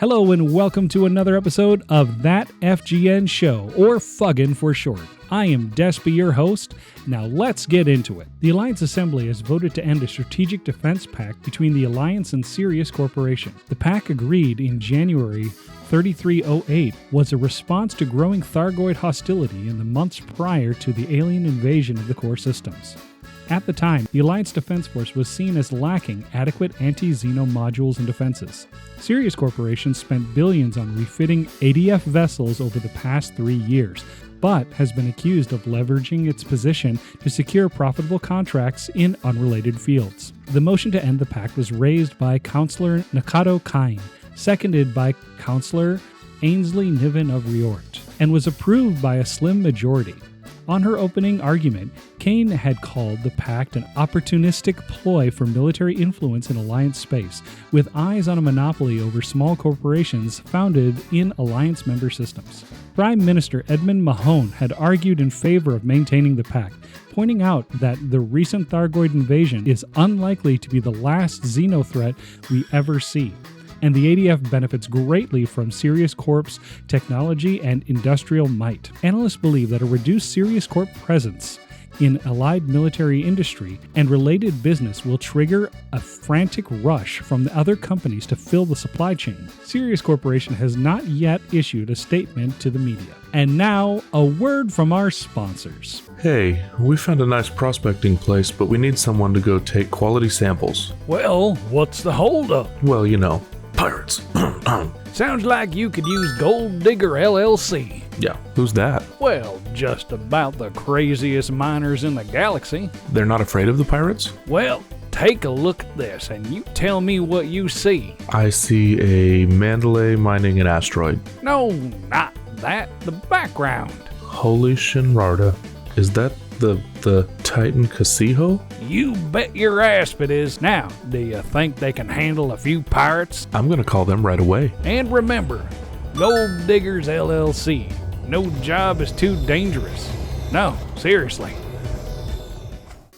Hello and welcome to another episode of That FGN Show, or Fuggin' for short. I am Despy, your host. Now let's get into it. The Alliance Assembly has voted to end a strategic defense pact between the Alliance and Sirius Corporation. The pact, agreed in January 3308, was a response to growing Thargoid hostility in the months prior to the alien invasion of the core systems. At the time, the Alliance Defense Force was seen as lacking adequate anti-Xeno modules and defenses. Sirius Corporation spent billions on refitting ADF vessels over the past 3 years, but has been accused of leveraging its position to secure profitable contracts in unrelated fields. The motion to end the pact was raised by Councillor Nakato Kain, seconded by Councillor Ainsley Niven of Riort, and was approved by a slim majority. On her opening argument, Kane had called the pact an opportunistic ploy for military influence in Alliance space, with eyes on a monopoly over small corporations founded in Alliance member systems. Prime Minister Edmund Mahone had argued in favor of maintaining the pact, pointing out that the recent Thargoid invasion is unlikely to be the last Xeno threat we ever see, and the ADF benefits greatly from Sirius Corp's technology and industrial might. Analysts believe that a reduced Sirius Corp presence in allied military industry and related business will trigger a frantic rush from the other companies to fill the supply chain. Sirius Corporation has not yet issued a statement to the media. And now, a word from our sponsors. Hey, we found a nice prospecting place, but we need someone to go take quality samples. Well, what's the holdup? Well, you know, pirates. Sounds like you could use Gold Digger LLC. Yeah, who's that? Well, just about the craziest miners in the galaxy. They're not afraid of the pirates? Well, take a look at this and you tell me what you see. I see a Mandalay mining an asteroid. No, not that. The background. Holy Shinrarda. Is that the Titan Casijo? You bet your ass it is. Now, do you think they can handle a few pirates? I'm gonna call them right away. And remember, Gold Diggers LLC. No job is too dangerous. No, seriously.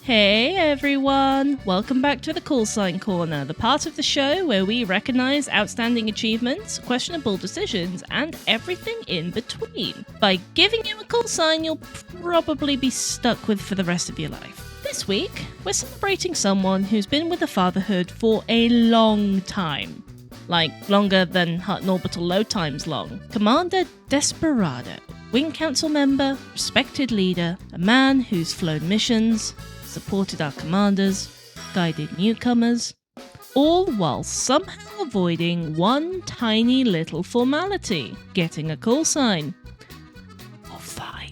Hey everyone! Welcome back to the Call Sign Corner, the part of the show where we recognise outstanding achievements, questionable decisions, and everything in between. By giving you a call sign you'll probably be stuck with for the rest of your life. This week, we're celebrating someone who's been with the Fatherhood for a long time. Like, longer than Hutton Orbital Load Time's long. Commander Desperado. Wing Council member, respected leader, a man who's flown missions, supported our commanders, guided newcomers, all while somehow avoiding one tiny little formality, getting a call sign. For 5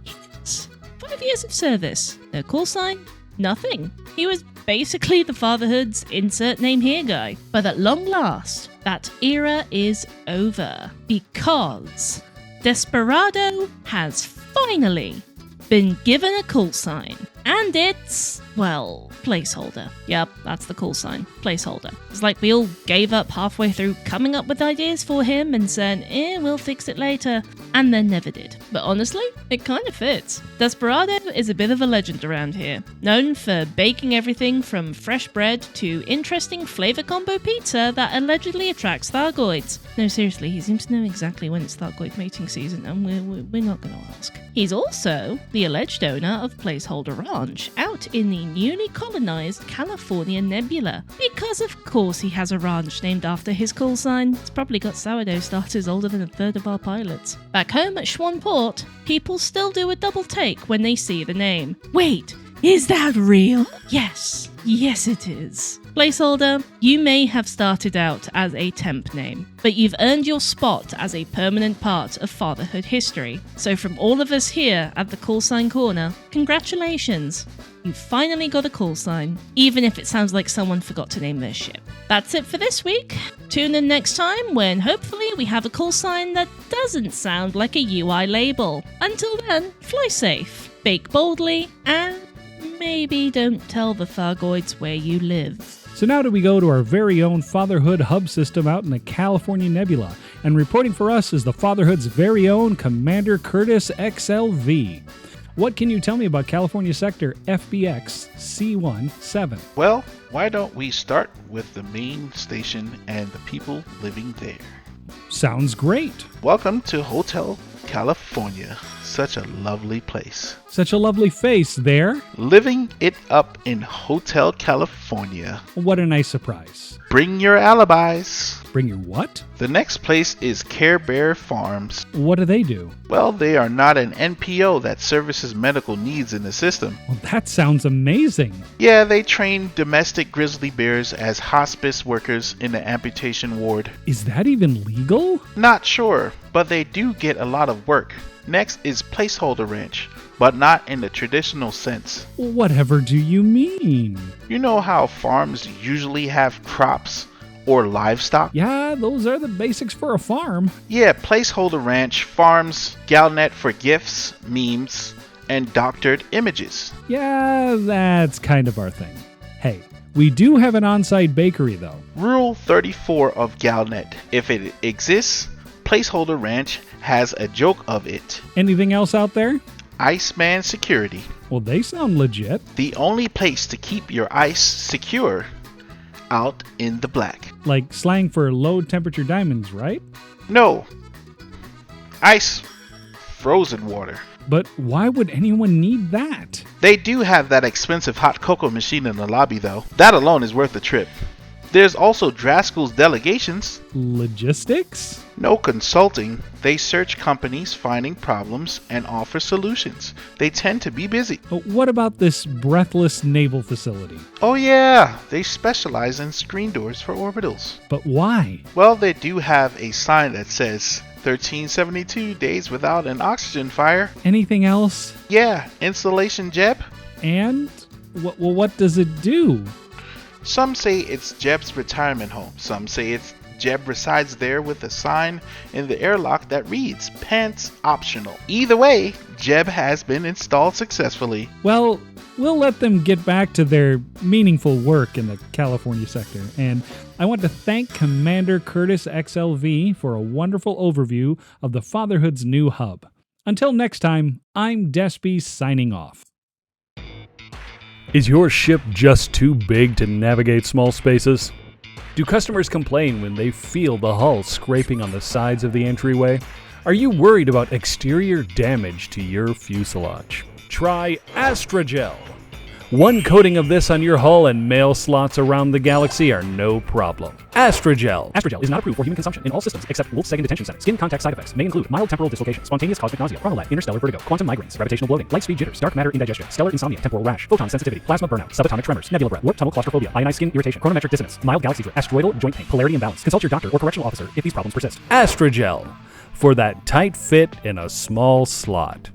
years. 5 years of service. No call sign, nothing. He was basically the Fatherhood's insert name here guy. But at long last, that era is over. Because Desperado has finally been given a call sign. And it's, well, placeholder. Yep, that's the call sign. Placeholder. It's like we all gave up halfway through coming up with ideas for him and said, we'll fix it later. And then never did. But honestly, it kind of fits. Desperado is a bit of a legend around here. Known for baking everything from fresh bread to interesting flavor combo pizza that allegedly attracts Thargoids. No, seriously, he seems to know exactly when it's Thargoid mating season, and we're not going to ask. He's also the alleged owner of Placeholder Ranch, out in the newly colonized California Nebula. Because of course he has a ranch named after his call sign. It's probably got sourdough starters older than a third of our pilots. Back home at Schwann Port, people still do a double take when they see the name. Wait, is that real? Yes it is. Placeholder, you may have started out as a temp name, but you've earned your spot as a permanent part of Fatherhood history. So from all of us here at the Call Sign Corner, congratulations. You've finally got a call sign, even if it sounds like someone forgot to name their ship. That's it for this week. Tune in next time when hopefully we have a call sign that doesn't sound like a UI label. Until then, fly safe, bake boldly, and maybe don't tell the Thargoids where you live. So now do we go to our very own Fatherhood hub system out in the California Nebula, and reporting for us is the Fatherhood's very own Commander KurtisXLv. What can you tell me about California Sector FBX C17? Well, why don't we start with the main station and the people living there? Sounds great. Welcome to Hotel California. Such a lovely place. Such a lovely face there. Living it up in Hotel California. What a nice surprise. Bring your alibis. Bring your what? The next place is Care Bear Farms. What do they do? Well, they are not an NPO that services medical needs in the system. Well, that sounds amazing. Yeah, they train domestic grizzly bears as hospice workers in the amputation ward. Is that even legal? Not sure, but they do get a lot of work. Next is Placeholder Ranch, but not in the traditional sense. Whatever do you mean? You know how farms usually have crops or livestock? Yeah, those are the basics for a farm. Yeah, Placeholder Ranch farms Galnet for gifts, memes, and doctored images. Yeah, that's kind of our thing. Hey, we do have an on-site bakery though. Rule 34 of Galnet. If it exists, Placeholder Ranch has a joke of it. Anything else out there? Iceman Security. Well, they sound legit. The only place to keep your ice secure out in the black. Like slang for low temperature diamonds, right? No. Ice. Frozen water. But why would anyone need that? They do have that expensive hot cocoa machine in the lobby though. That alone is worth the trip. There's also Draskell's Delegations. Logistics? No consulting. They search companies finding problems and offer solutions. They tend to be busy. What about this breathless naval facility? Oh yeah, they specialize in screen doors for orbitals. But why? Well, they do have a sign that says 1372 days without an oxygen fire. Anything else? Yeah, installation Jeb. And what does it do? Some say it's Jeb's retirement home. Some say it's Jeb resides there with a sign in the airlock that reads, "Pants optional." Either way, Jeb has been installed successfully. Well, we'll let them get back to their meaningful work in the California sector. And I want to thank Commander KurtisXLv for a wonderful overview of the Fatherhood's new hub. Until next time, I'm Despy signing off. Is your ship just too big to navigate small spaces? Do customers complain when they feel the hull scraping on the sides of the entryway? Are you worried about exterior damage to your fuselage? Try Astrogel. One coating of this on your hull and mail slots around the galaxy are no problem. Astrogel. Astrogel is not approved for human consumption in all systems except Wolf-Segan Detention Center. Skin contact side effects may include mild temporal dislocation, spontaneous cosmic nausea, chronolag, interstellar vertigo, quantum migraines, gravitational bloating, light speed jitters, dark matter indigestion, stellar insomnia, temporal rash, photon sensitivity, plasma burnout, subatomic tremors, nebula breath, warp tunnel claustrophobia, ionized skin irritation, chronometric dissonance, mild galaxy drift, asteroidal joint pain, polarity imbalance. Consult your doctor or correctional officer if these problems persist. Astrogel. For that tight fit in a small slot.